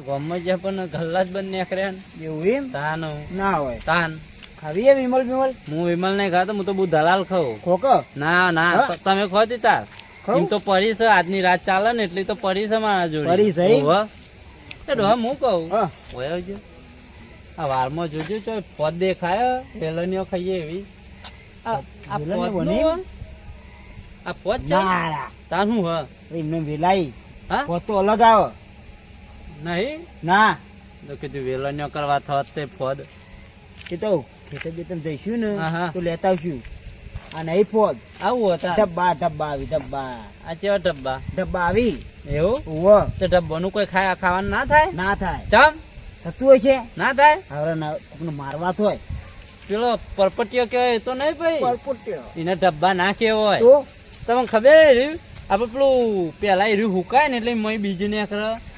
ગામમાં જ્યાં પણ ગલ્લા જ બંધ નીકળ્યા ને. એવું એમ તાન ના હોય તાન ખાવી એમ વિમલ વિમલ હું વિમલ નહીં ખાતો, હું તો બહુ દલાલ ખાઉં. ખોકો ના ના હા? તમે ખો દીતા ખાઉં? એમ તો પડી છે, આજની રાત ચાલે ને એટલી તો પડી છે મારા જોડે. પડી છે એમ? હોવે. એ ડોહા હું કહું હા હોય આવજો. આ વારમાં જોજો ચો પદ દેખાય વેલણીઓ ખાઈએ એવી. આ વેલણીઓ પદ બને એમ? આ પદ છે ના તાર શું હ એમને વેલાઈ હા પોત તો અલગ આવે નહીં ના તો કીધું વેલણીઓ કરવા થત તે પદ. એ તો ખેતર બેતર જઈશું ને હા, હા. તો લેતા આવશું આ નહીં ફોજ આવું હતા ડબ્બા ડબ્બા આવી ડબ્બા આ કેવા ડબ્બા ડબ્બા આવી એવું ઓવો તો ડબ્બાનું કોઈ ખાવાનું ના થાય ના થાય ચમ થતું હોય છે ના થાય હવે ના કોકને મારવા હોય પેલો પરપટીયો કહેવાય એ તો નહીં ભાઈ પરપોટ્યો એને ડબ્બા ના કહેવાય. તો તમને ખબર આપણે પેલું પેલા એ હુકાય ને એટલે મય બીજી ને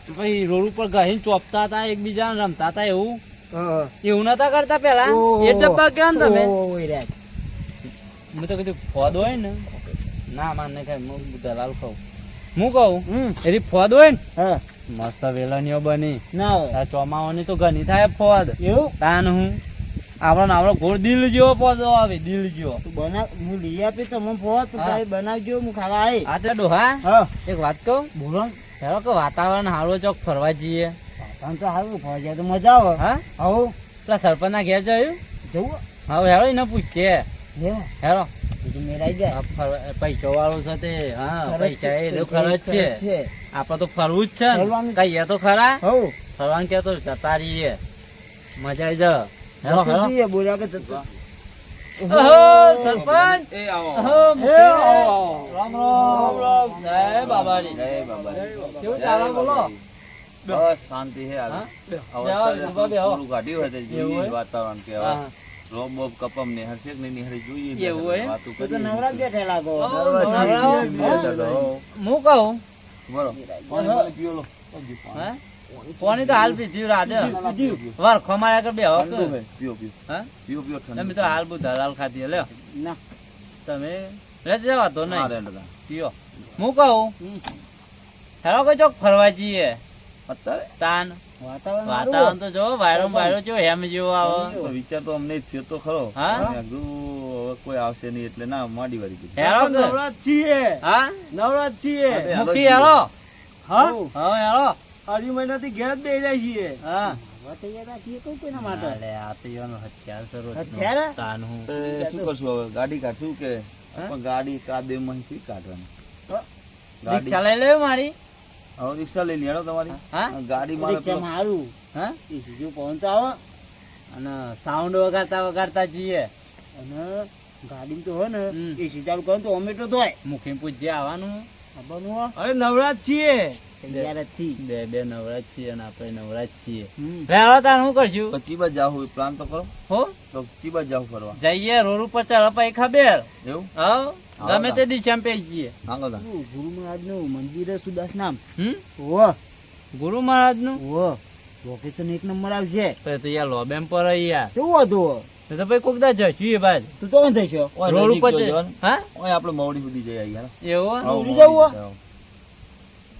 પછી રોડ ઉપર ગહીને ચોપતા હતા એકબીજાને રમતા હતા એવું એવું નતા કરતા પેલા એ ડબ્બા કેવા ને તમે. મેં તો કીધું ફોદ હોય ને ના માન નહીં ખાય હું દલાલ ખાઉં. હું કહું એની ફોદ હોય ને હા મસ્ત વેલણીઓ બની ના હોય આ ચોમાવાની તો ઘણી થાય ફોદ એવું તાન હું આપણો ઘોડ દિલ જેવો પોદો આવે દિલ જેવો. તું બનાવ હું લઈ આપી તો મને ફોન તું હા. તારી બનાવજો હું ખાવા આવી આ તે ડોહા હા એક વાત કહું બોલો હેરો કે વાતાવરણ હારો ચોક ફરવા જઈએ. તને તો સારું ફરવા જાય તો મજા આવે હા આવું પેલા સરપંચ ના ઘેર જયું જવું હવે હેરો એને પૂછીએ લે હેરો બીજું મેળાઈ જાય પૈસા વાળું છે તે હા ખર્ચ પૈસા એ છે, ખર્ચ છે છે આપડે તો ફરવું જ છે ને ફરવાનું જ. કઈ તો ખરા હવ ફરવાનું કે તો જતા રહીએ મજા આવી જા હેરો હેરો જતું બોલ્યા કે જતું. ઓહો સરપંચ એ આવો ઓહો એ આવો. રામ રામ રામ જય બાબાજી જય બાબા કેવું ચાલે બોલો બસ શાંતિ છે હા? અવસ્થા બેહો, બેહો. થોડું કાઢ્યું હોય તો એવું જોઈએ હોય? વાતાવરણ કે હા. રોબ બોબ કપમ ને હરશે કે નહીં નિહાળી જોઈએ એવું હોય? વાતું તું તો કરીએ. નવરા જ બેઠા લાગો હવ, નવરા છીએ, નવરા. બે દાડો. હું કહું બોલો પાણી પાણી પીઓ લો. હે પાણી તો હાલ પીધું રાધે વાર ખમાયા કર બે ઠંડુ છે. પીઓ પીઓ હા પીઓ પીઓ તમે ઠંડુ તો હાલ બુ દલાલ ખાધી લ્યો ના તમે લે જવા તો હા, નહીં રેંડ હતા. પીઓ હું કહું હેરો કે ચોક ફરવા જઈએ અત્યારે તાન વાતાવરણ વાતાવરણ તો જો વાયરો વાયરો જો હેમ જેવો આવે તો વિચાર તો અમને થયો તો ખરો હા? મેં કીધું હવે કોઈ આવશે નહીં એટલે ના માડી વાળી કીધું. હેરો કે નવરા જ છીએ હા નવરા જ છીએ મુખી હેરો હા હા હેરો અઢી મહિનાથી ઘેર જ બેહી જાય છીએ હા હવે તૈયાર રાખીએ કોઈ કોઈના માટે અલે આ તો ઈવાનો હથિયાર છે રોજનો. હથિયાર? તાન હું શું કરશું હવે ગાડી કાઢશું કે હા? પણ ગાડી કાદે માં શી કાઢવાની હા? ગાડી રિક્ષા લઈ લેવો મારી હવે રિક્ષા લઈ લી હેડો તમારી હા? ગાડી મારે પેલો- રિક્ષામાં હારું હા એ સીધું પહોંચ આવે અને સાઉન્ડ વગાડતા વગાડતા જઈએ અને ગાડી તો હોય ને હમ. એ સીધા કરો તો ઓમેટો તો હોય મુખી પૂછજે આવવાનું ખબરનું હોય અરે નવરાજ છીએ તૈયાર જ છીએ બે નવરાજ છીએ અને આપણે નવરાજ છીએ હમ. હેરો તાર શું કરશું તો ચીબા જાવું પ્લાન તો કરો હો તો ચીબા જાવું ફરવા જઈએ રોડ ઉપર ચાલ પછી ખબર એવું હવ હા, ગમે તે દિશામાં પે જઈએ હાલો તા શું, ગુરુ મહારાજનું મંદિર છે સુદાસ નામ હમ ઓહ ગુરુ મહારાજ નું ઓહ લોકેશન એક નંબર આવશે તો યાર લોબેમ પર યાર કેવું હતું તો ભાઈ કોક દા જશું એ બાજુ તું તો થઈ છો ઓય રોડ નજીક ઉપર જો છે. જવાનું. હા ઓય આપણે મવડી સુધી જઈ આવીએ હાલો. એવું હાલો, મવડી મવડી જવું? જાઓ.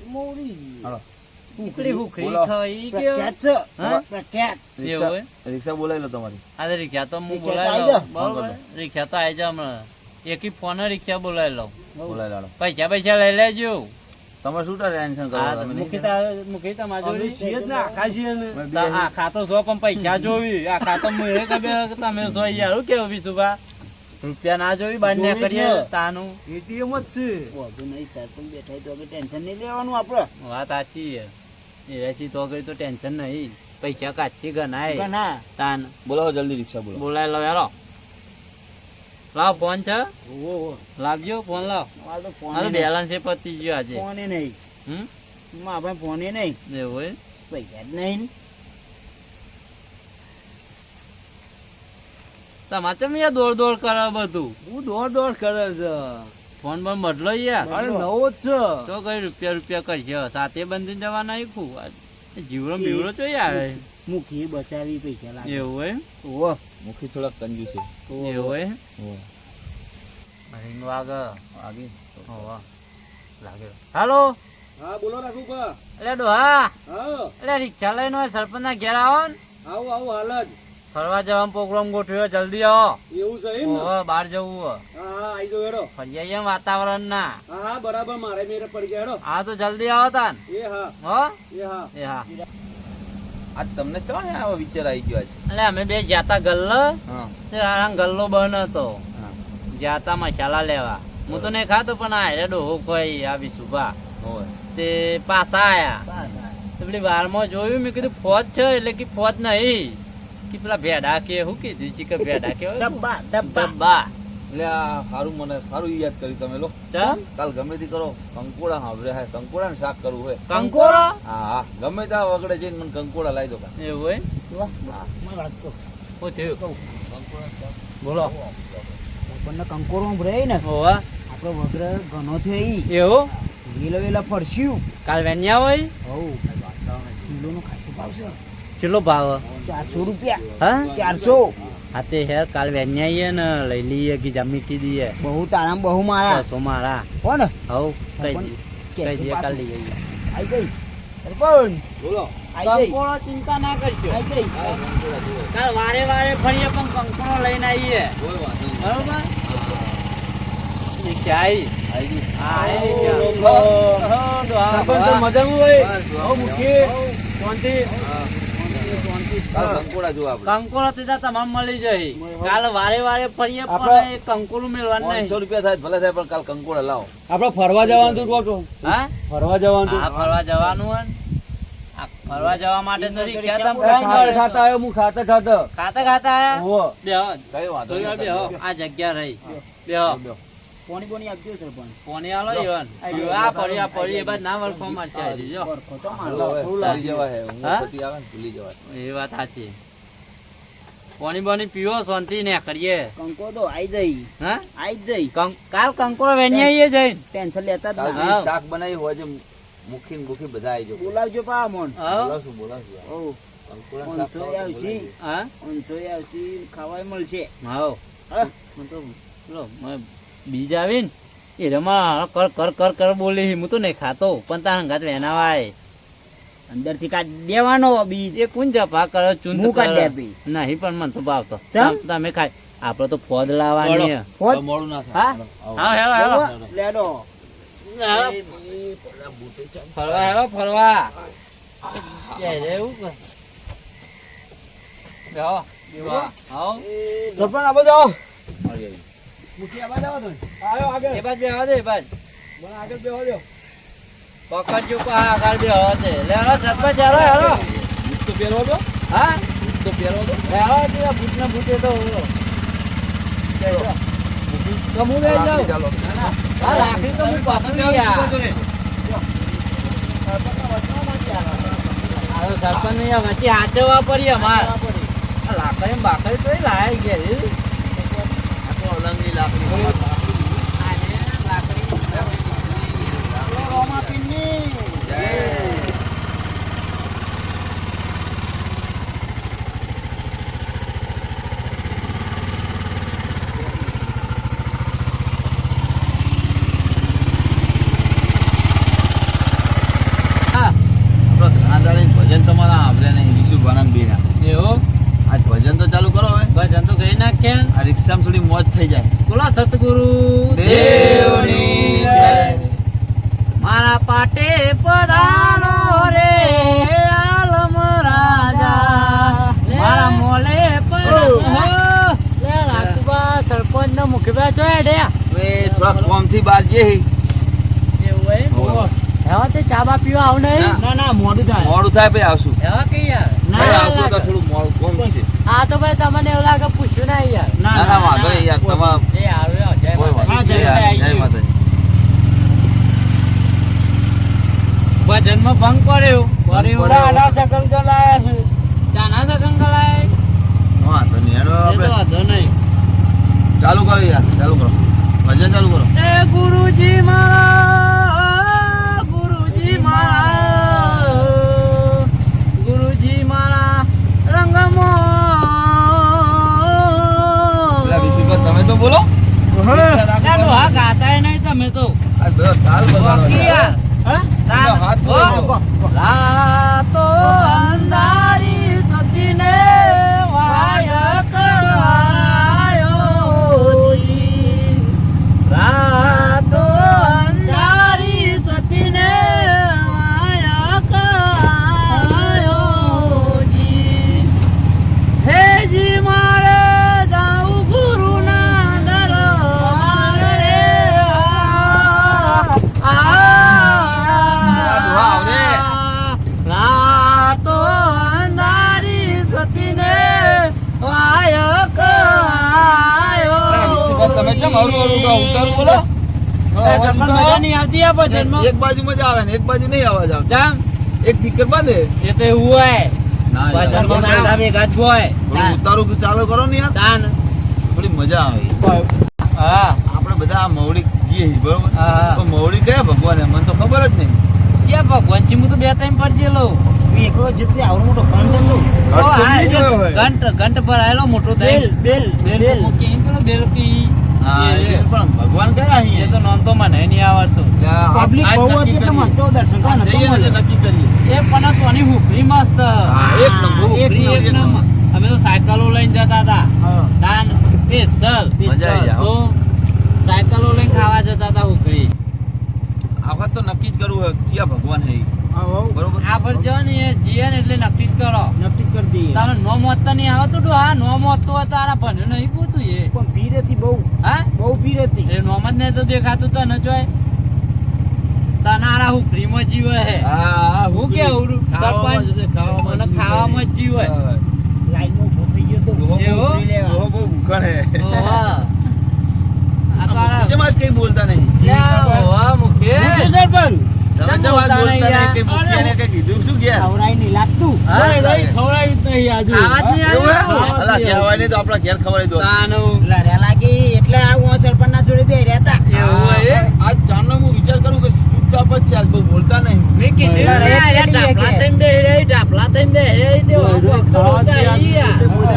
મોરી હાલો. ઉકળી ઉકળી બોલો. ખાય ઈ કેવું પ્રખ્યાત છે હા? પ્રખ્યાત એવું હોય? રિક્ષા બોલાવી લો તમારી આ તો રિક્ષા તો હું રિક્ષા તો બોલાવી આઈ લઉં જા. બરોબર રિક્ષા તો આવી જા હમણાં એકી ફોન રિક્ષા બોલાવી લઉં બોલાવી લાડો પૈસા પૈસા લઈ લેજો તમે શું ટેન્શન કરો હા તમે નહીં મૂકી તમારી અમે જોડે છીએ જ ને આખા છીએ ને અમે બે આ ખાતો છો પણ પૈસા જોવી આ ખાતો મને ખબર કે તમે છો યાર શું કેવું વિશુભા રૂપિયા ના જોવી બાર ને જોવી જ કરીએ ને. તાનું એટીએમ જ છે વધુ નહીં સરપંચ બેઠા તો હવે ટેન્શન નહીં લેવાનું આપડે વાત સાચી છે એથી તો કરી તો ટેન્શન નહીં પૈસા કાચી ગણાય ના તાન બોલાવો જલ્દી રિક્ષા બોલાવો બોલાય લો યારો લાવ ફોન છે ઓહો લાવજો ફોન લાવ આ તો ફોન આ તો બેલેન્સ એ પતી ગયો આજે ફોને નહીં હમ માં ભાઈ ફોને નહીં એવું હોય પૈસા જ નહીં તમારે ચમ યાર દોડ દોડ કરે બધું હું દોડ કરે છે ફોન પણ બદલો યાર અરે નવો જ છે તો કઈ રૂપિયા કરશે સાથે બંધી જવા નાખ્યું જીવડો બીવડો તો યાર મુખી બચાવી પૈસા લાગે એવું હોય ઓહો મુખી થોડાક કંજુ છે એવું હોય ઓ રિંગ વાગે આગે હોવા લાગે હાલો હા બોલો રાખું બા. એટલે ડોહા હા એટલે રિક્ષા લઈને હોય સરપંચ ના ઘેર આવો ને આવું આવું હાલ જ. ફરવા જવાનો પ્રોગ્રામ ગોઠવ્યો જલ્દી આવો એવું છે એમ ને? ઓહો, બહાર જવું હે. હા હા આઈ જાઓ હેડો. ફરી આવીએ વાતાવરણ ના હા હા બરાબર મારે મેરે પડી ગયા હેડો. હા તો જલ્દી આવો તાન એ હા હો એ હા. એ હા આજ તમને ચાલે આવો વિચાર આવી ગયો આજ એટલે અમે બે જાતા ગલ્લો હા તે આ ગલ્લો બંધ હતો હા જાતા મસાલા લેવા હું તો નહીં ખાતો પણ આ હેડો કોઈ આવી સુભા હોય તે પાછા આયા તો પેલી વારમાં જોયું મેં કીધું ફોજ છે એટલે કે ફોજ નહીં કે પેલા ભેડા કે શું કીધું છે કે ભેડા કે ડબ્બા ડબ્બા એટલે આ સારું મને સારું યાદ કર્યું તમે લો ચમ કાલ ગમે તે કરો કંકોડા સાંભળે હે કંકોડા ને શાક કરવું હોય કંકોરો હા હા ગમે ત્યાં વગડે જઈને મને કંકોડા લાવી દો કાં. એવું હોય મને વાત કહો. શું થયું કંકોડા શાક બોલો આપણને કંકોરો રહે ને હોવા આપણો વગર ઘણો થયો ઈ એવું વેલા વેલા ફરસ્યું. કાલ વેન્યા હોય હવ કિલોનો ખાસો ભાવ છે. કેટલો ભાવ 400 રૂપિયા. હા 400. હા તે હેર કાલ વેન્યા આવીએ ને લઈ લઈએ કે જમી કી દઈએ બહુ તારામ બહુ મારા બસો મારા કોણ હવ કઈ દઈએ કાલ લઈ આવીએ આઈ ગઈ સરપંચ બોલો આઈ ગઈ કંકોડો ચિંતા ના કરજો આઈ ગઈ. હા કંકોડા જુઓ. કાલ વારે વારે ફરીએ પણ કંકોડો લઈને આવીએ કોઈ વાંધો નહીં. બરોબર રિક્ષા આવી આવી ગઈ. હા આવી ઓ, રિક્ષા. સરપંચ તો મજામાં હોય? બસ, જો હો, મૂકી. શાંતિ. હા. કાલ કંકોડા જુઓ આપણે કંકોડો તો તમારે મળી જાય કાલ વારે વારે ફરીએ આપણે- પણ એ કંકોડું મેળવાનું 500 નહીં રૂપિયા થાય ભલે થાય પણ કાલ કંકોડા લાવો આપણે ફરવા જવાનું હતું કહો છો. હા ફરવા જવાનું હતું. હા ફરવા જવાનું હોય ને. આ ફરવા જવા માટે તો રિક્ષા તમે અરે, ફોન ખાતા કર્યો. ખાતા આવ્યો હું ખાતા ખાતા. ખાતા આયા ઓહો. બેહો કઈ વાંધો થોડી વાર નહીં. બેહો આ જગ્યા રહી બેહો પોણી પોણી આપજો સરપંચ. કોને આલો ઈવન આ પડી એ બાદ ના વળખો મારશે આ જો વરખો તો હાલો મારો. હવે, ભૂલી જવાય હે. ઊંઘ હા? પછી આવે ને ભૂલી જવાય. એ વાત સાચી પાણી બની પીવો શાંતિ ને કરીએ કંકો તો આઈ જઈ હા આઈ જઈ. કાલ કંકોડો વેણ્યા આવીએ જઈને ટેન્શન લેતા જ કાલ ના. જે શાક બનાવી હોય છે મુખી ને મુખી બધા આવી જાવ. બોલાવજો પા મોન. હા બોલાવશું. ઓ કંકોડા શાક ઊંચોય ખાવા તો આવશે. બોલાવીએ. હા ઊંચોય આવશે ખાવાય મળશે. હાવ હા? મને તો પેલો બીજ આવી ને એ રમા કર કર કર કર બોલી હું તો નહીં ખાતો પણ તાર હંગાત વેનાવાય અંદરથી કાઢ દેવાનો બીજ. એ કોણ જપા કરે ચૂંદ હું કાઢી કરે આપી. નહીં પણ મને તો ભાવતો ચમ? તમે ખાય આપડે તો ફોદ લાવવાની હે. હોત? હવે મોડું ના હા? થાય. આવો. હા હેલો હેલો લેડો. ફરવા હેલો ફરવા ક્યાં રે એવું કર બેહો બેહો આવો સરપંચ આ બાજુ આવો. આવી, આવી. મૂકી આ બાજુ આવો તમે. આવ્યો આગળ. એ બાજ બેહો દે એ બાજ મને આગળ બેહવા દો. પકડજો પા આગળ બેહો દે લે હેલો સરપંચ હેલો હેલો બૂટ તો પહેરવો દો. હા બૂટ તો પહેરવો દો. હેલો તે ભૂત ના ભૂતે તો તો હું લઈ જાઉં ચાલો. આ રાખી તો હું પાછું લઈ આ સરપંચ નહીં વચ્ચે હાચવવા પડી અમાર આ લાકડી બાકડી તો લાય ગયા આ તો અલંગની લાકડી. આપણો ધનાદાળી ભજન તમારા સાંભળ્યા નહીં વિશુભાના બેના. એવું આજ ભજન તો ચાલુ કરો હવે. ભજન તો કઈ નાખ્યા આ રિક્ષામાં થોડી મોજ થઈ જાય. બોલો સતગુરુ દેવની જય. મારા પાટે પધારો રે આલમ રાજા મારા મોલે સરપંચ નો મુખી છો હવે થોડા કોમથી બહાર જઈએ. એવા તે ચા બા પીવા આવ નહીં ના. ના ના મોડું થાય. મોડું થાય પછી આવશું. એવા કઈ યાર ભાઈ આવશું તો થોડું મોડું કોમ છે. આ તો ભાઈ તમને એવું લાગે પૂછ્યું ના યાર ના ના વાંધો નહીં યાર. તમારા એ આવ્યો જય કોઈ વાંધો હા, નહીં. જય જય માતાજી. ભજનમાં ભંગ પડ્યો ના સકલ ચલાયા છે. ચાના સગન કલાય વાંધો નહીં. હેડો એ તો આપણે વાંધો નહીં ચાલુ કરો યાર. ચાલુ કરો. ભજન ચાલુ કરો. એ ગુરુજી મારા ગુરુજી મારા ગુરુજી મારા રંગમાં પેલા વિશુભા તમે તો બોલો. હા ગાતા નહીં તમે તો આ બધો તાલ બગાડો બાકી યાર. યાર તાન. હાથ હો. બોલો. રાતો અંધારી સતીને વાયક આયો જી. રાતો અંધારી સતીને વાયક આયો જી. હેજી મારે જાઉં ગુરુના દરબાર રે. રાતો અંધારી સતીને વાયક આયો. તમે કેમ હરું હરું ગાઓ? ઉતારું બોલો. એ સરપંચ મજા નહીં આવતી આ ભજનમાં? એક બાજુ મજા આવે ને એક બાજુ નહીં અવાજ આવે. જામ. એક દીકર બાંધે. એ તો એવું હોય ના યાર. ભજનમાં બધા ભેગા જ હોય. થોડું ઉતારું ચાલુ કરો ને યાર. તાન. થોડી મજા આવે. હા આપણે બધા આ મવડી જીએ છીએ, બરોબર? હા. તો મવડી કયા ભગવાન હે? મને તો ખબર જ નહીં. ક્યાં ભગવાનજી હું તો બે ટાઈમ પર જેલો. હું એકલો જેટલી આવડો મોટો કંઠ હતો. ઓ, ઘટ હા, નહીં જોયો હોય. ઘંટ પર આયેલો મોટો બેલ થાય. બેલ બેલ બેલ તો કેમ પેલો બેલ કી? હા, એ- એ પણ ભગવાન કયા એ અહીં તો નામ તો મને નહીં આવડતું. પબ્લિક બહુ હતી એટલે મને તો દર્શન કરવા નતો જઈએ ને મળ્યો. એટલે નક્કી કરીએ. એ પણ તોની હુપરી મસ્ત. હા, એક નંબર. હુપરી એક નંબર. અમે તો સાયકલો લઈને જતા હતા. હા. તાન સ્પેશિયલ. મજા આવી જાય, તો સાયકલો લઈને ખાવા જતા હતા હુપરી. આ વખત તો નક્કી જ કરવું હોય ક્યાં ભગવાન હે ઈ. હા, હોવ. બરોબર? આ પર જો ને એ જીએ ને એટલે નક્કી જ કરો. નક્કી કરી દઈએ. તારે નો મોત તો નહીં આવતું તું. હા નો મોત તો તારા ભણ્યું નહીં પૂતું એ. પણ ભીડ હતી બહુ હા બહુ ભીડ હતી. એટલે નોમ જ નહીં તો દેખાતું તો ન જોય. તનારા હુપરીમાં જીવે હે. હા, હું કેવું ખાવામાં જ હશે, ખાવામાં મને જ ખાવામાં જ જીવે. હા. લાઈનમાં ઊભો થઈ ગયો તો. ડોહો બહુ- એવું? ઉતરી લેવા. ડોહો બહુ ભૂખણ હે. ઓહો. આ તો આ જેમાં જ કઈ બોલતા નહીં. લ્યા, ઓહો, મુકેશ. શું સરપંચ? તમે ચમ જેમાં જ બોલતા નહીં બોલતા યાર. નહીં, કઈ મુખિયાને કઈ કીધું શું ઘેર? ખવડાય નહીં લાગતું. હા? ખવડાય જ નહીં આજુ. આવા જ નહીં એવું હે? આવ્યું? અલા, કહેવાય નહીં તો આપણા ઘેર ખવડાવી દો. તાનું. લડ્યા લાગી એટલે હું સરપંચ ના જોડે બે રહેતા. એવું હોય એ? આજ ચાંદનો હું વિચાર કરું કે ચૂપચાપ જ છે, આજ બહુ બોલતા નહીં. મેં કીધું લા, ને, રેત આ કેટલી ઢાપલા છે કે? થઈને બેહી રહી, ઢાપલા થઈને બેહી રહી, તે વાંકો અક્ષરો ચાહી યાર. તમને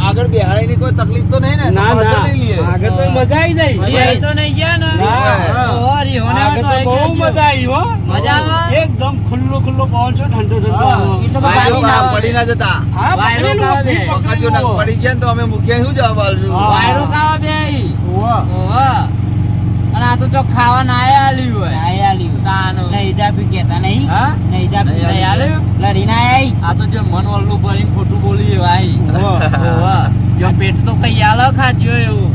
આગળ બેહાડીની કોઈ તકલીફ તો નહીં ને? તમારે અસર નહીં લઈએ. અહીંયા અહીં તો નહીં ગયા ને? ના. ઓહો, રીહોને તો આવી ગયા છો. મજા આવે? એકદમ ખુલ્લો ખુલ્લો પવન છે ઠંડો ઠંડો એટલે તો ભાઈઓ, ગાડી ના પડી ના જતા. વાયરો ખાવા બે. પકડજો ને, પડી ગયા ને તો અમે મુખિયા શું જવાબ આલશું? વાયરો ખાવા બે. ઓહો. અને આ તો ચોક ખાવા ના આલ્યું હોય. તાનું. નહીં જાપી કેતા નહીં હા? નહીં જાપી નહીં આલ્યું? લડી ના આવી આ તો જે મન વલ્લું ભરીને ખોટું બોલી ભાઈ. ઓહો. જો પેટ તો કઈ આલો ખાજો એવું.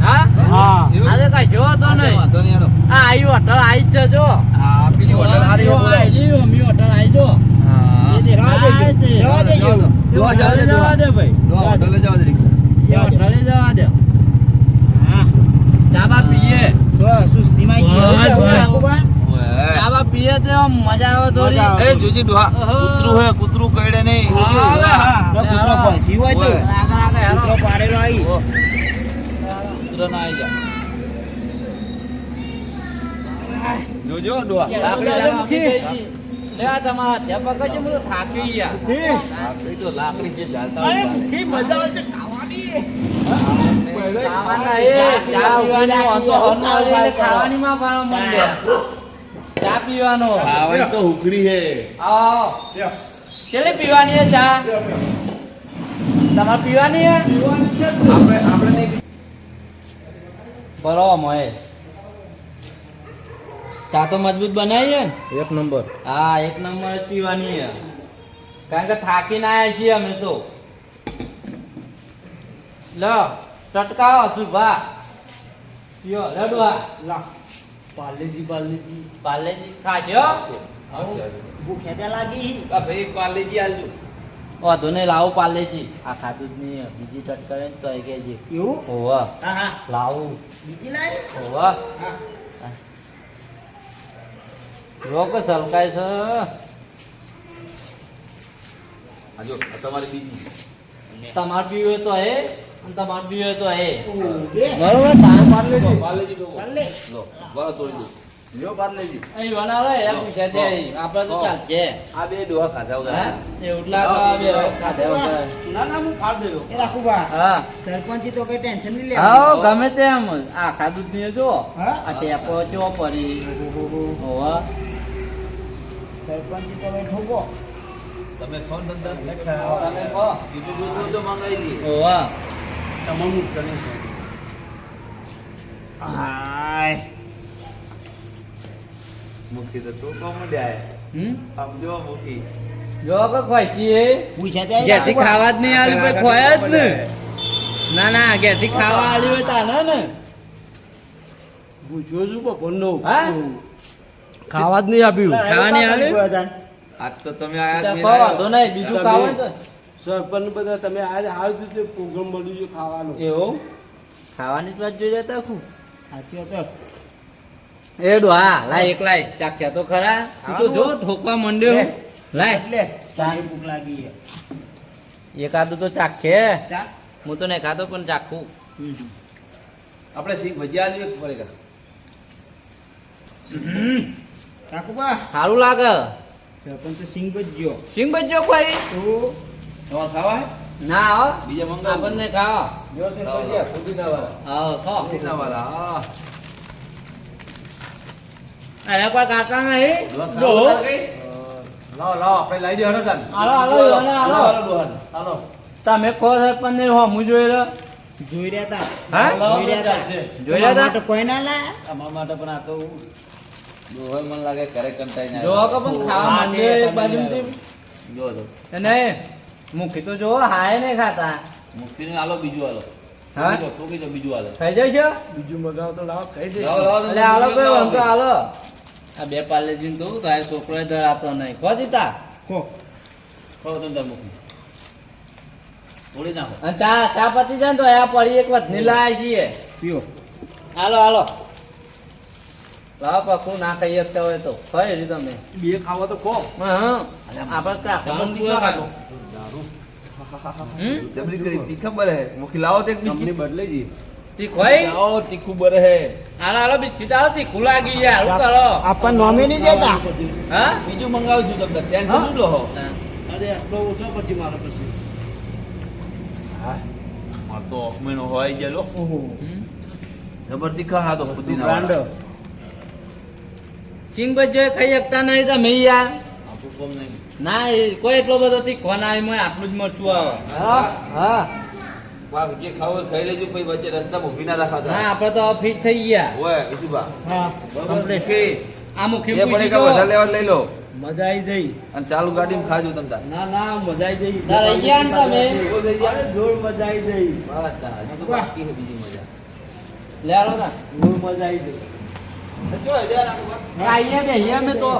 હા? હા. એવું? આજે કઈ જો તો નહીં. વાંધો નહીં, હેડો. આ આઈ હોટલ આઈ જ જજો. હા, પેલી હોટલ હારી છે, બોલો. આઈ જી, અમી હોટલ આઈ જો. હા. એ દેખાય છે. જવા દેજો. એ હોટલે જવા દે ભાઈ. હોટલે જવા દે રિક્ષા. એ હોટલે જવા દે. હા. ચા બા પીએ. તો સુસ્તીમાં આવી ગયો. બસ, બસ. આકુબા. ઓય. ચા બા પીએ તો આમ મજા આવે થોડી. મજા આવે. એ જોજી ડોહા, ઓહો. કૂતરું હે, કૂતરું કરડે નહીં. તો કૂતરો ભસી હોય તો. ઓય. આગળ આગળ હેરો. કૂતરો પાડેલો આવી. ઓ. કૂતરો ના આઈ જા. જોજો ડોહા. લાકડી લાવો, અમી ગઈ છી. લે આ તમારા હાથે પકડજો, હું તો થાકી ગયા. લાકડી તો લાકડી જે જાળતા હોય ચાલે. ખાવાના એ ચા પીવાની વાંધો હરનો લઈને ખાવાનીમાં પાડો મંડે. ચા પીવાનો. ખાવાની તો હુકડી હે. આવો. કેટલી પીવાની હે ચા? તમારે પીવાની હે? આપણે નહીં. બરો મોય. ચા તો મજબૂત બનાવી હે ને? એક નંબર. હા, એક નંબર જ પીવાની હે. કારણ કે થાકીને આયા છીએ અમે તો. લો, ટટકાવો સુભા. પીઓ, લડવા. પાર્લેજી ખાજો. ભૂખ હેદા લાગી. આ ભાઈ પાર્લેજી આલજો. વાંધો નહીં, લાવું પાર્લેજી. આ ખાધું જ નહીં, બીજી ટટકારે ને તો એ કહેજે. એવું? હોવા, હા હા. લાવું. બીજી લાવી? હોવા. હા. રોક સલકાય છે. આ જો, આ તમારી બીજી. તમાર પીવે તો હે અને તમાર પીવે તો હે. બે. બરોબર, તાર પાર્લેજી ડોહો. પાર્લે. લો, વાળા તોડી દો. લ્યો પાર્લેજી. અહીં બનાવો એ પૂછે છે આપણે તો ચાલશે આ બે ડોહા ખાધા વગર. હા એ ઉટલા તો બે ખાધા વગર. ના ના હું ફાડ દેલો એ રાખુબા હા સરપંચી તો કઈ ટેન્શન નહીં હા ગમે તેમ આખા દૂધ ની જો હા? આ ટેપો ચો પડી હોવા સરપંચી તો કઈ ઠોકો તમે ફોન ધંધા તમે કહો બીજું જોતું હોય તો મંગાવી દઈએ. હોવા તમામ કરે છે હાય મુખી તો ચોખ્ખો મળ્યા. આમ જો મુખી. જો કે ખોઈચી એ પૂછ્યા ત્યાં ઘેરથી ખાવા જ નહીં આલ્યું ભાઈ ખોયા જ ને ના ના ઘેરથી ખાવા આલ્યું હોય તાને ને પૂછ્યો છું પણ ફોનનો હા ખાવા જ નહીં આપ્યું ખાવા નહીં આલ્યું આજ તો તમે તો આયા જ ખો વાંધો નહીં બીજું ખાવા હોય તો સરપંચ બધા તમે આજે આવી રીતે પ્રોગ્રામ મળ્યું છે ખાવાનો એવું ખાવાની જ વાત જોઈ જતા ખું સાચી હતો એ ડોહા લાય એક લાય ચાખ્યા તો ખરા તું તો જો ઠોકવા માંડ્યો લે. લાય એટલે તારી ભૂખ લાગી છે એકાદું તો ચાખે ચા હું તો નહીં ખાતો પણ ચાખું આપણે સિંગ ભજીયા આલ્યું એક પડેગા. રાખુબા સારું લાગે સરપંચ તો સિંગ જ ગયો સિંગ બચ્ચો કોઈ તો તમારે ખાવા હે? ના હો બીજા મંગાવો. આપણને ખાવા જો સિંગ ભજીયા પુદીનાવાળા. હા ખો પુદીનાવાળા. હા. અરે કોઈ કાકા નહીં ડોહા જો ખાવા તાર કઈ? લાવો લાવો આપણે લઈ દે હળો તાન. હાલો હાલો હાલો હાલો હાલો ડોહાને. હાલો. તમે કહો સરપંચ ને હો હું જોઈ રહ્યો જોઈ રહ્યા તા હા જોઈ રહ્યા તા જોઈ રહ્યા તા? તમારા માટે કોઈ ના લાયા અમારા માટે પણ આ તો ડોહાએ મને લાગે ઘરે કંટાઈને જો આવ્યા. કે પણ ખાવા માંડ્યો એક બાજુથી જો તો. નહીં મુખી તો જો હાય નહીં ખાતા મુખીને હાલો બીજું હાલો. હા? ઠોકી દો બીજું હાલો. ખાઈ જાય છે બીજું મગાવો તો લાવો ખાઈ જઈશ લાવો લાવો એટલે હાલો કોઈ વાંધો હાલો આ બે પાર્લેજી તો તો આ છોકરો ધરાતો નહીં ખો દીતા કો ખાઓ તમે તાર મુખી. તોડી નાખો. અને ચા ચા પતી જાય ને તો આ પડી એક વાત નીલાય છીએ પીઓ હાલો હાલો લાવો પકું ના ખાઈ શકતા હોય તો ખાઈ રહી તમે બે ખાવા તો ખો હા આપણે કાકાનું જબરદસ્તી પૂરા ખાધો. હમ જબરી કરી તીખા બરે હે. મુખી લાવો તો એક કંપની બીજી. બદલાઈ જઈ તી ખોઈ લાવો તીખું બરે હે. હાલો હાલો બિસ્કીટ આવો તીખું લાગી યાર શું કરો આપણ નોમે નહીં દેતા હા બીજું મંગાવું છું તમને ટેન્શન શું લો હો? અરે આટલો ઓછો પછી મારે પછી હા માર તો મહિનો હોય ગયેલો. હમ. જબર તીખા હા તો પુદીના બ્રાન્ડ સિંગ બચ્ચો ખાઈ શકતા નહીં તમે યાર આપણું કોમ નહીં. ના એ કોઈ એટલો બધો તીખો ના આવે મોય આટલું જ મરચું આવે હા હા વાહ, જે ખાવું હોય ખાઈ લેજો પછી વચ્ચે રસ્તામાં ઊભી ના રાખતા. હા આપણે તો ફિટ થઈ ગયા ઓય ઈશુભા. હા મુખી, આ મુખી બે પૂછી પડીકા વધારે લેવા લઈ લો મજા આવી જઈ અને ચાલુ ગાડીમાં ખાજો તમ તાર. ના ના મજા આવી જઈ તારે ગયા ને તમે? બોલ દઈ અરે જોર મજા આવી જઈ બસ તાર, હજી તો બાકી છે બીજી મજા. લે આલો તા જોર મજા આવી જઈ જો હેડ્યા રાખો બસ. આઈએ બે અહીંયા મે તો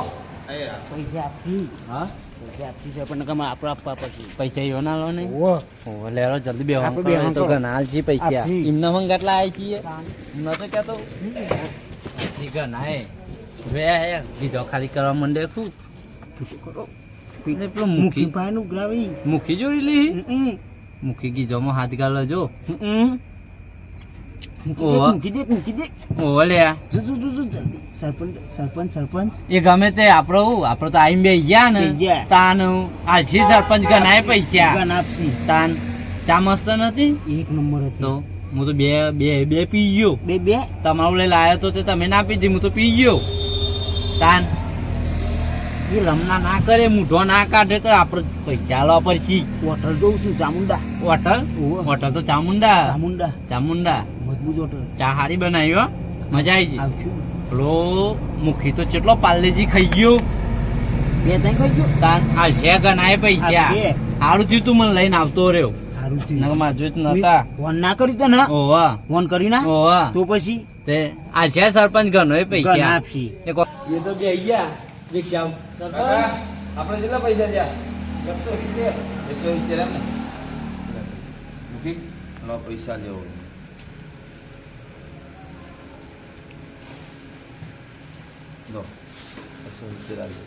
અહીંયા. પૈસા આપી હા પૈસા આપી છે પણ કમા આપણે આપવા પછી પૈસા ઈવો ના લો ને ઓ ઓ લે આલો જલ્દી બેહો આપણે બેહો તો કરો. ઘણા હાલ છે પૈસા આપી. એમના મંગાટલા આય છીએ એમના તો કહેતો ઠીક ના હે વે હે બીજો ખાલી કરવા માંડે ખુ ને પેલો મુખી મુખી ભાઈનું ગ્રાવી મુખી જોઈ લી મુખી ગીજોમાં હાથ ગાલો જો ઓવા. મૂકી દે ઓ લે જો જલ્દી સરપંચ એ ગમે તે આપણો તો આઈને બે ગયા ને બે ગયા. તાન આલસી સરપંચ ગણાય પૈસા ગન આપસી તાન ચા મસ્ત નથી એક નંબર તો હતી હું તો બે પી ગયો બે તમારું લઈ લાયો તો તે તમે ના પીધી હું તો પી ગયો તાન એ રમના ના કરે મૂઢો ના કાઢે તો આપણે પૈસા લાવવા પડશે હોટલ જોઉં છું ચામુંડા હોટલ ઓવે. હોટલ તો ચામુંડા ચામુંડા ચામુંડા મજબૂત હોટલ ચા હારી બનાવી હો મજા આવી ગઈ આવશું પેલો મુખી તો કેટલો પાર્લેજી ખાઈ ગયો બે ત્રણ ખાઈ ગયો તાન આલસે ગણાય પૈસા આપજે. હારું થયું તું મને લઈને આવતો રહ્યો સારું નકર માર જોઈત નતા ફોન ના કર્યું તો ના ઓવા ફોન કરી ના ઓવા તો પછી તે આલસે સરપંચ ગણો એ ગન પૈસા આપશી એક વાર એ તો બે ગયા રિક્ષા કાકા, આપણે કેટલા પૈસા થયા? 170. 170 એમ ને? મુખી, લો પૈસા લેવો. લો, 170 આલ્યો.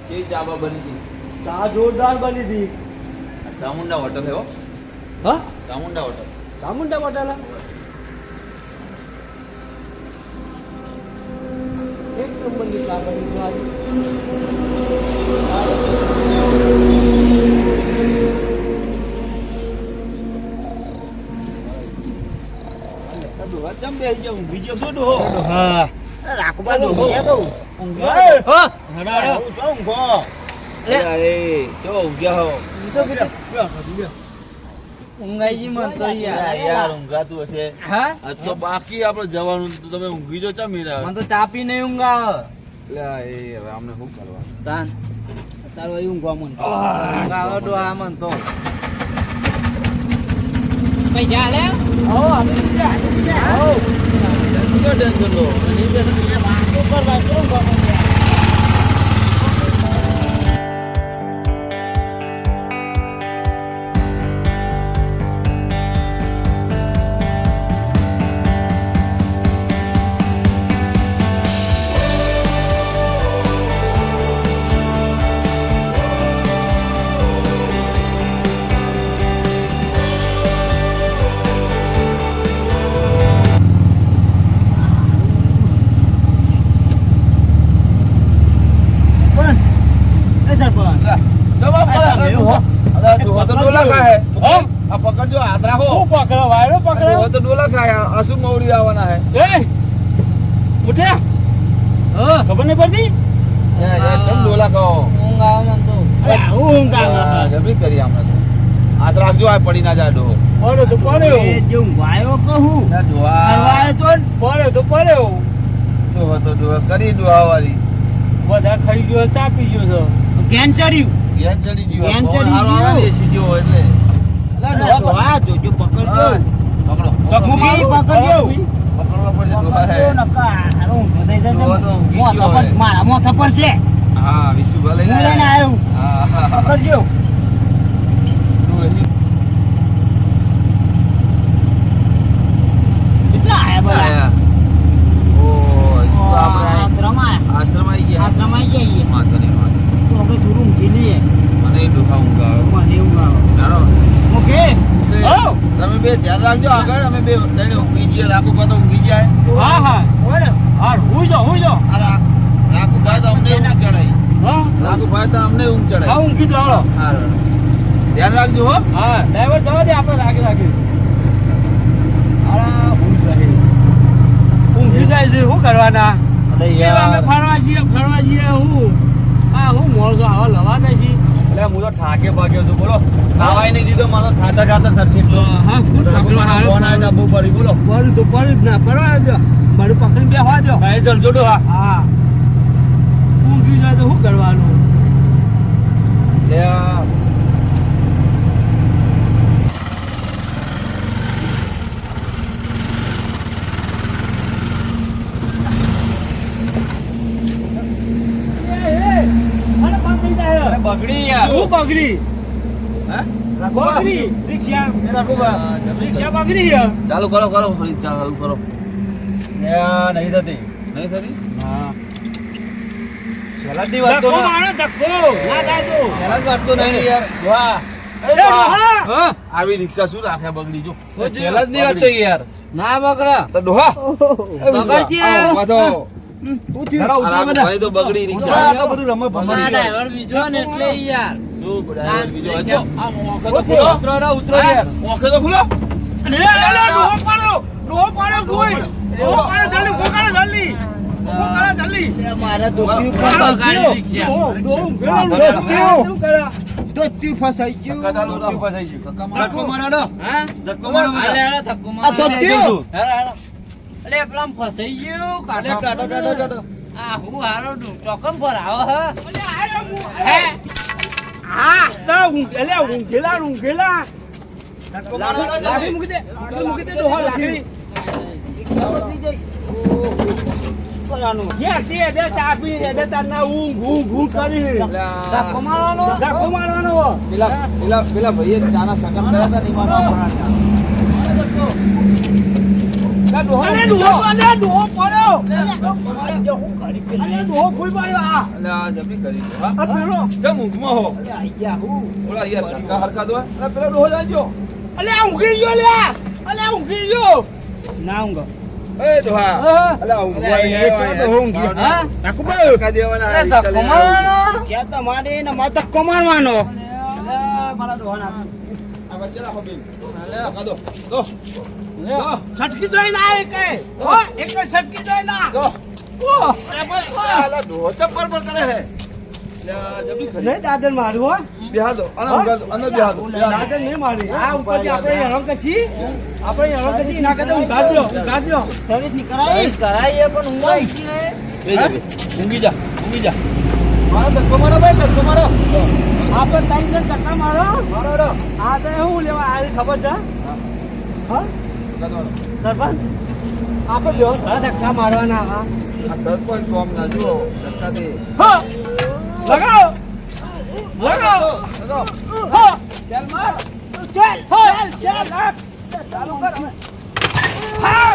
કેવી ચા બા બની હતી? ચા જોરદાર બની હતી આ ચામુંડા હોટલ હે હો. હા ચામુંડા હોટલ. ચામુંડા હોટલ એક નંબરની કાકડી હા રાખવા દો ઊંઘ્યા તો હા ઊંઘાઈજી મન તો યાર હા તો બાકી આપણે જવાનું તો તમે ઊંઘી જો ચા મીરા મને તો ચાપી નહીં ઊંઘ આવે હવે અમને શું કરવા તાન તારો અહીં ઊંઘવા મન ઊંઘ આવે તો આ મન તો પૈસા લે આવો આપણે આવો ટેન્શન લો વાતો કરવા કેવું ગમે પકડજો હાથ રાખો પકડો વાયરો પકડો તો ડોલા ખાય અસુ મવડી આવવાના હે એ ઉઠ્યા હા ખબર નહીં પડતી ચમ ડોલા કહો ઊંઘ આવે મન તો ઊંઘ આવે જબરી કરી આપણે તો હાથ રાખજો આ પડી ના જાય ડોહો પડ્યો તો પડ્યો એ જે ઊંઘવાયો કહું ના ડોહા ફરવાયો તો ને. પડ્યો તો પડ્યો ડોહો તો ડોહો કરી ડોહા વાળી બધા ખાઈ ગયો ચાપી ગયો છે ઘેન ચડ્યું ઘેર ચડી ગયો ઘેન પવન ચડી હારો આવે ને એસી જેવો એટલે અલા ડોહા જોજો પકડજો પકડો મૂકી પકડજો પકડવા પડશે ડોહા હે પકડજો નકા હારો ઊંધો થઈ જશે ડોહો તો ઊંઘી મોં ગયો થપ્પડ હવે. મારા મોં થપ્પડ છે હા વિશુભા લઈને હું લઈને આવ્યો હા પકડજો કેટલા આયા બધા આશ્રમ આયા આશ્રમ આવી ગયા આશ્રમ આવી જઈએ માતા ને માતા તો હવે થોડું ઊંઘી લઈએ મને ડોહા ઊંઘ આવે મને ઊંઘ આવે ચાલો ઓકે તમે બે ધ્યાન રાખજો આગળ અમે બે તઈને ઊંઘી ગયા રાખો પા તો ઊંઘી જાય હા હા બોલો હા હું જો રાખો ભાઈ તો અમને ઊંઘ ચડાઈ હા રાખો ભાઈ તો અમને ઊંઘ ચડાઈ હા ઊંઘી દો હાલો હા ધ્યાન રાખજો હો હા ડ્રાઈવર જવા દે આપણે રાખી આ ઊંઘી જાય છે શું કરવાના અમે ફરવા છીએ હું હું મોળસો આવા લવાતા છીએ એટલે હું તો ઠાકે ભાગ્યો છું બોલો ખાવાય નહીં દીધો મારો ખાતા ખાતા સરસી તો હા ફૂટ પકડવા હારો ફોન આવ્યો બહુ પડી બોલો પડ્યું તો પડ્યું જ ના પડવા દો મારું પકડી બે હોવા દો ભાઈ ચાલ જોડો હા હા ઊંઘી જાય તો શું કરવાનું લે બગડી યાર હું બગડી હા બગડી રિક્ષા રિક્ષા બગડી યાર ચાલુ કરો ચાલુ કરો નહીં થતી નહીં થતી હા સલાદી ધક્કો મારો ધક્કો ના થાય તો પહેલા તો અટતો નહીં યાર વાહ એ ડોહા! હા આવી રિક્ષા શું રાખે બગડી જો પહેલા જ નહીં અટતો યાર ના બકરા તો ડોહા બગડતી યાર. ભાઈ તો બગડી રિક્ષા આ તો બધું રમે આ ડ્રાઈવર બીજો ને એટલે યાર શું બડા બીજો હજો આ મોખે તો ખુલો ઉતરો યાર મોખે તો ખુલો ડોહો પાડો કોઈ ડોહો પાડો જલ્દી મારા દોસ્તી બગાડી રિક્ષા. દોસ્તી ફસાઈ ધક્કા ચાલુ ગયું રાખો થઈ ગયું ધક્કા ધક્કો મારો મારો હા ધક્કો મારો બધા. હાલે, હાલે, ધક્કો આ મારો. ધોત્યું. હાલે, હાલે. અલે પેલા ફસાઈ ગયું કાઢો આ હું હારો ડું ચોકમ પર આવો હે ઊંઘેલા લાકડી મૂકી દે ડોહા લાકડી ચાપી એટલે તારના ઊંઘ કરી ધક્કો મારવાનો ધક્કો મારવાનો પેલા ભાઈએ ચાના સકમ કર્યા હતા ને એમાં ના અલે ડોહો પડ્યો અલે ડોહો ફૂલ પડ્યો આ એટલે આ જબરી કરી છે, હા આ પેલો જમ ઊંઘમાં હો આઈ ગયા હું ઓલા યાર ધક્કા હરખા દો અરે પેલો ડોહો જાજો અલ્યા ઊંઘી ગયો લ્યા અલ્યા ઊંઘી ગયો ના ઊંઘો. એ ડોહા હા. અલ્યા ઊંઘવાની હે તો ઊંઘી હા? નાખો બા કા દેવાના અરે ધક્કો મારવાનો. ક્યાં તમારે ને માતા કમાવાનો મારા ડોહા આ વચ્ચે રાખો બેન કા દો દો સટકી જોઈ ના એક હો એક સટકી જોઈ ના દો ઓ અલા ડોહા ચપ્પર પર કરે હે લ્યા જબરી ખરી નહીં દાદર મારું હો બિહાર દો અંદર બિહાર દો દાદર નહીં મારી આ ઉપરથી આપણે હેરાન કરશી ના કરે ઉગાડ દો સર્વિસ ની સર્વિસ કરાઈએ પણ ઊંઘાઈ છે. ઊંઘી જા મારો ધક્કો મારો ભાઈ ધક્કો મારો આપણે ત્રણ જણ ધક્કા મારો મારો આ તો શું લેવા આવી ખબર છે હા સરપંચ આપણે જો ઘણા ધક્કા મારવાના હા આ સરપંચ કોમ ના જુઓ ધક્કા દે હા લગાવો લગાવો હા ચાલ માર ચાલ ચાલુ કર હા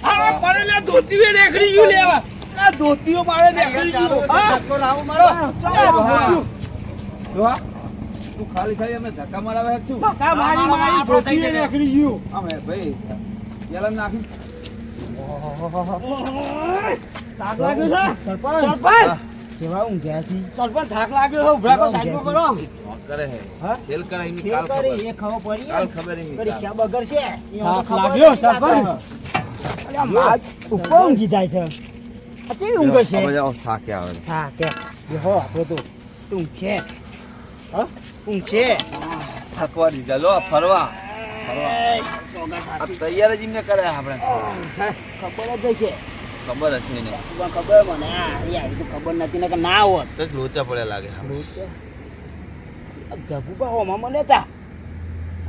હા પડેલા ધોતીઓ રેખડી ગયું લેવા આ ધોતીઓ મારે રેખડી ગયું હા ધક્કો લાવો મારો ચાલ ડોહા તું ખાલી અમે ધક્કા મારાવે છું ધક્કા મારી ધોતીઓ રેખડી ગયું અમે ભાઈ પેલા નાખી થાક લાગ્યો છે સરપંચ જેવા ઊંઘ્યા છે. સરપંચ થાક લાગ્યો છે ઉભરા કો સાઈડમાં કરો ફોન કરે હે હા? ખેલ કરે એની ફેર કાલ કરી, ખબર એ ખબર પડી કાલ ને. ખબર એની કરી કાલ. ક્યાં બગર છે. થાક લાગ્યો સરપંચ અલ્યા માર ઉપર ઊંઘી જાય છે. આ કેવી ઊંઘ છે? હવે જાઓ થાકે આવે હા કે બેહો આપણે તો તું છે. હા ઊંઘ છે. થકવા દીધા લો ફરવા આ તૈયાર જ એમને કરે આપણે ખબર જ છે. ખબર હશે એને પણ ખબર મને આ તો ખબર નથી ને કે ના હોત. તો લોચા પડ્યા લાગે જગુબા હોમાં મને તા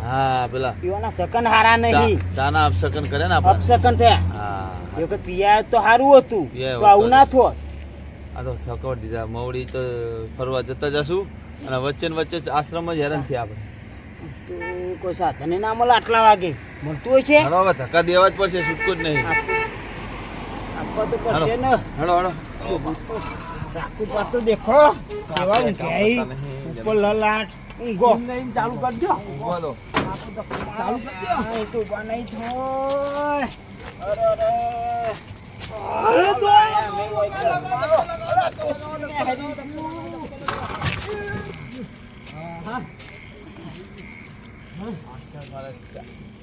હા પેલા પીવાના સકન હારા નહીં. ચાના અપસકન કરે ને આપણે અપસકન થયા. હા એ વખત પિયા તો સારું હતું. પિયા તો આવું ના થોત. આ તો થકવા દીધા મવડી તો ફરવા જતા જશું અને વચ્ચે ને વચ્ચે આશ્રમ જ હેરાન થયા આપણે તો કોઈ સાધન ના મળે આટલા વાગે મળતું હોય છે. હવે ધક્કા દેવા જ પડશે છૂટકો જ નહીં આપવા તો પડશે ને. હેડો રાખું પાછું તો દેખો કેવા ઊંઘ્યા ઉપર લલાટ ઊંઘો ચાલુ કરજો. ઊંઘવા દો. ચાલુ કરજો. એ તો ઉભા નહીં થાય. અરે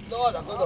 દો ધક્કો દો